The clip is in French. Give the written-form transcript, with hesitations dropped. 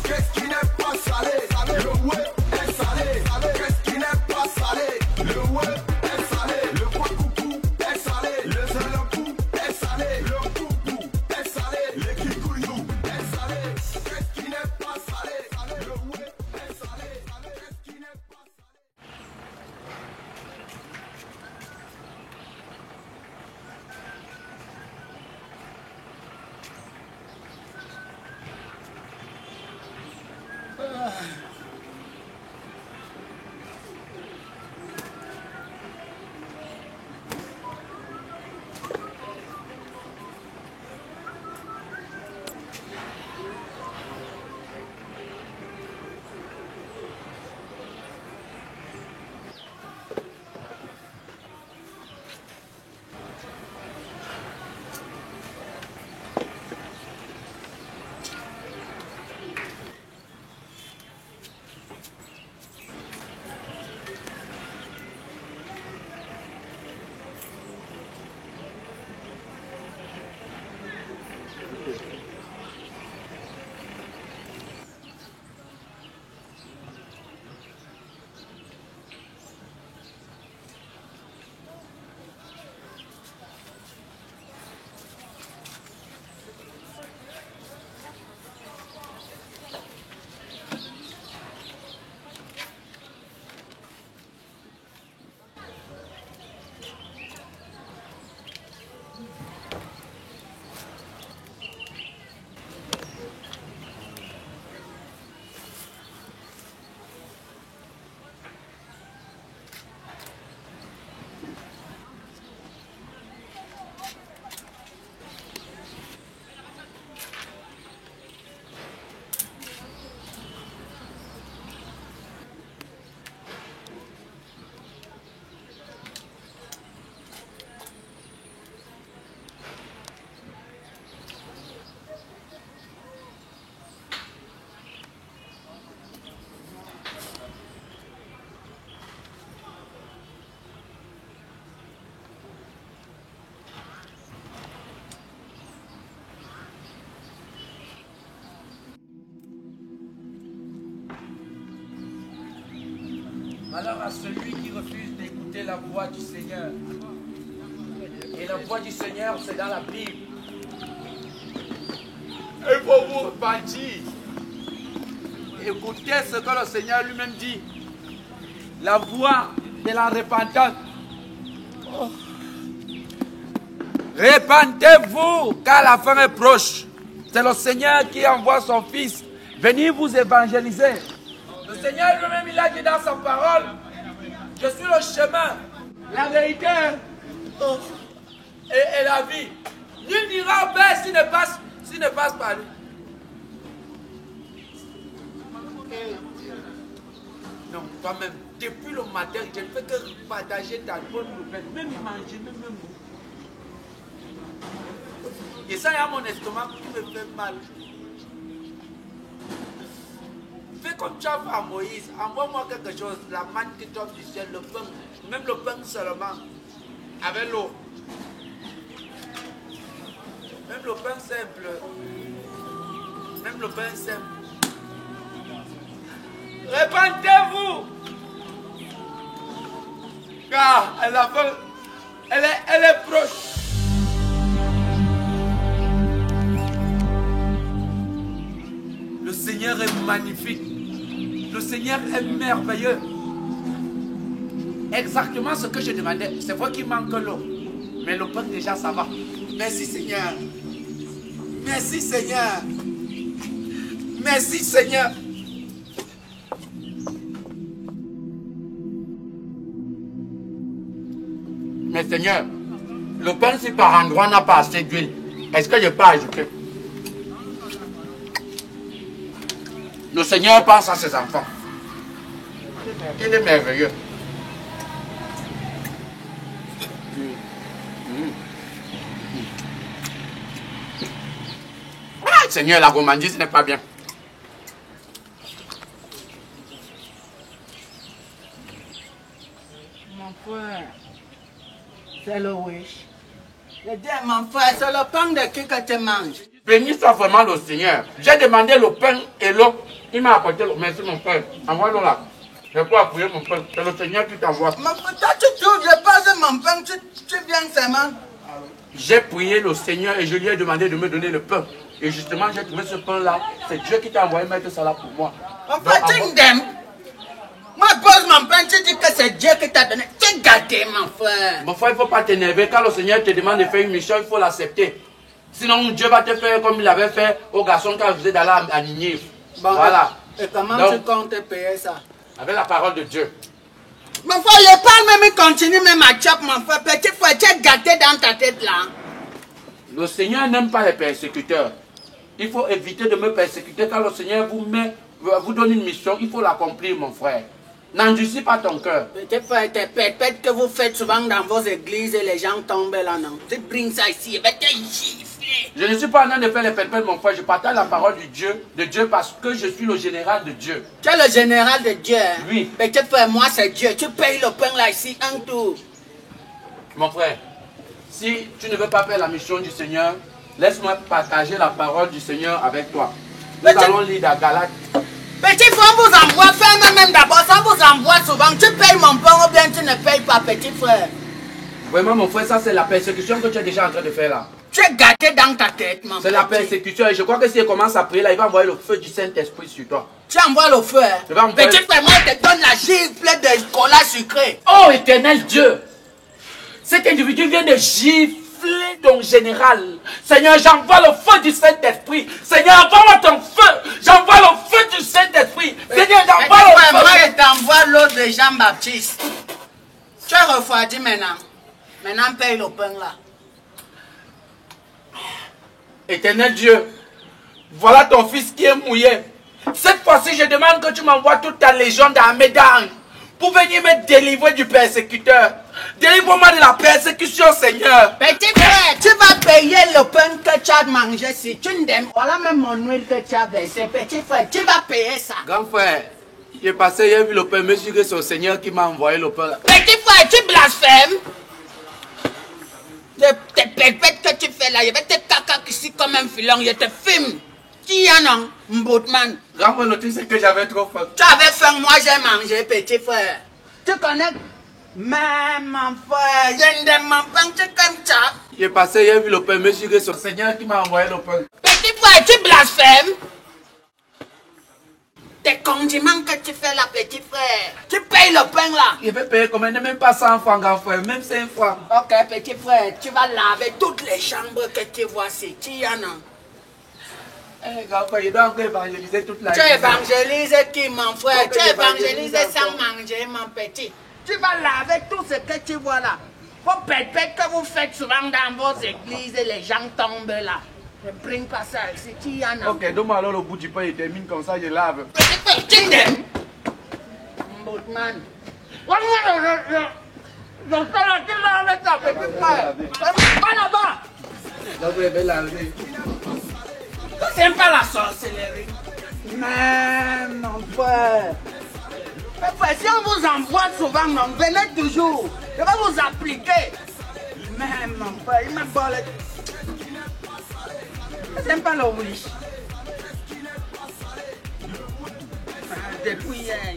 Qu'est-ce qui n'est pas salé? Le ouais est salé. Qu'est-ce qui n'est pas salé? Le ouais est salé. Le quoi coucou est salé. Le zalakou est salé. Le coucou est salé. Le kikouyou est salé. Qu'est-ce qui n'est pas salé? Le ouais est salé. Qu'est-ce qui n'est pas salé? Malheur à celui qui refuse d'écouter la voix du Seigneur. Et la voix du Seigneur, c'est dans la Bible. Il faut vous repentir. Écoutez ce que le Seigneur lui-même dit. La voix de la repentance. Oh. Repentez-vous, car la fin est proche. C'est le Seigneur qui envoie son Fils. Venez vous évangéliser. Le Seigneur lui-même, il a dit dans sa parole, je suis le chemin, la vérité et la vie. Nul n'ira au Père s'il ne passe par lui. Non, toi-même, depuis le matin, je ne fais que partager ta bonne nouvelle, même manger, même boire. Et ça, il y a mon estomac qui me fait mal. Fais comme tu as fait à Moïse, envoie-moi quelque chose, la manne qui tombe du ciel, le pain, même le pain seulement, avec l'eau. Même le pain simple. Même le pain simple. Répentez-vous! Car elle est proche. Le Seigneur est magnifique. Le Seigneur est merveilleux. Exactement ce que je demandais. C'est vrai qu'il manque l'eau. Mais le pain déjà ça va. Merci Seigneur. Merci Seigneur. Merci Seigneur. Mais Seigneur, le pain si par endroit n'a pas assez d'huile, est-ce que je peux ajouter? Le Seigneur pense à ses enfants. Il est merveilleux. Ah, Seigneur, la gourmandise n'est pas bien. Mon frère, c'est le wish. Le dis à mon frère, c'est le pain de qui que tu manges. Béni soit vraiment le Seigneur. J'ai demandé le pain et l'eau. Il m'a apporté l'eau. Merci mon frère. Envoie-le là. Je peux appuyer mon pain. C'est le Seigneur qui t'envoie. Mais toi, tu ouvres pas mon pain, tu viens seulement. J'ai prié le Seigneur et je lui ai demandé de me donner le pain. Et justement, j'ai trouvé ce pain-là. C'est Dieu qui t'a envoyé mettre ça là pour moi. Mon frère, tu m'aimes. Moi, pose mon pain, tu dis que c'est Dieu qui t'a donné. Tu es gâté, mon frère. Mon frère, il ne faut pas t'énerver. Quand le Seigneur te demande de faire une mission, il faut l'accepter. Sinon, Dieu va te faire comme il avait fait aux garçons quand vous êtes allés à Ninive. Bon, voilà. Et comment donc, tu comptes payer ça? Avec la parole de Dieu. Mon frère, je parle même, il continue même à chop, mon frère. Petit frère, tu es gâté dans ta tête là. Le Seigneur n'aime pas les persécuteurs. Il faut éviter de me persécuter. Quand le Seigneur vous donne une mission, il faut l'accomplir, mon frère. N'endurcis pas ton cœur. Petit frère, tes pètes que vous faites souvent dans vos églises et les gens tombent là, non? Tu bringes ça ici, et ben t'es giflé. Je ne suis pas en train de faire les pètes, mon frère. Je partage la parole de Dieu parce que je suis le général de Dieu. Tu es le général de Dieu. Oui. Petit frère, moi c'est Dieu. Tu payes le pain là ici, un tour. Mon frère, si tu ne veux pas faire la mission du Seigneur, laisse-moi partager la parole du Seigneur avec toi. Nous allons lire dans Galates. Petit frère, on vous envoie, fais même d'abord, ça vous envoie souvent. Tu payes mon pain ou bien tu ne payes pas, petit frère. Vraiment, mon frère, ça c'est la persécution que tu es déjà en train de faire là. Tu es gâté dans ta tête, mon frère. C'est la persécution et je crois que si elle commence à prier là, il va envoyer le feu du Saint-Esprit sur toi. Tu envoies le feu. Hein? Petit frère, moi je te donne la gifle de cola sucré. Oh éternel Dieu, cet individu vient de gifler ton général. Seigneur, j'envoie le feu du Saint-Esprit. Seigneur, envoie-moi ton feu. J'envoie le feu du Saint-Esprit. Seigneur, j'envoie le feu. Moi, je t'envoie l'eau de Jean-Baptiste. Tu es refroidi maintenant. Maintenant, paye le pain là. Éternel Dieu, voilà ton fils qui est mouillé. Cette fois-ci, je demande que tu m'envoies toute ta légion d'armée d'anges pour venir me délivrer du persécuteur. Délivre-moi de la persécution, Seigneur. Petit frère, tu vas payer le pain que tu as mangé si tu n'aimes. Voilà même mon huile que tu as versée. Petit frère, tu vas payer ça. Grand frère, j'ai passé, j'ai vu le pain, monsieur, que c'est le Seigneur qui m'a envoyé le pain. Petit frère, tu blasphèmes. Tes pépètes que tu fais là, je vais te caca ici comme un filon, je te filme. Qui en a, Mboutman? Grand frère, tu sais que j'avais trop faim. Tu avais faim, moi j'ai mangé, petit frère. Tu connais? Même mon frère, je ne m'en pas, tu comme ça. J'ai passé, j'ai vu le pain, monsieur, que c'est le Seigneur qui m'a envoyé le pain. Petit frère, tu blasphèmes. Tes condiments que tu fais là, petit frère. Tu payes le pain là. Il vais payer combien? Même pas 100 francs, grand frère, même 5 francs. Ok, petit frère, tu vas laver toutes les chambres que tu vois ici. Tu y en as. Eh, grand frère, je dois encore évangéliser toute la Tu évangélises qui, mon frère? Tu évangélises sans manger, mon petit. Tu vas laver tout ce que tu vois là. Vos pètes que vous faites souvent dans vos églises et les gens tombent là. Ne bring pas ça ici, tu y en as. Ok, donne-moi alors le bout du pain, il termine comme ça, je lave. Petit frère, tu t'aimes. Mboutman. Je fais la tête là avec ta petit frère. Va là-bas. Donc, je vais laver. C'est pas la sorcellerie. Mais mon frère. Mais frère, si on vous envoie souvent, non, venez toujours. Je vais vous appliquer. Mais mon frère, il m'a parlé. C'est pas le wish. Depuis hier.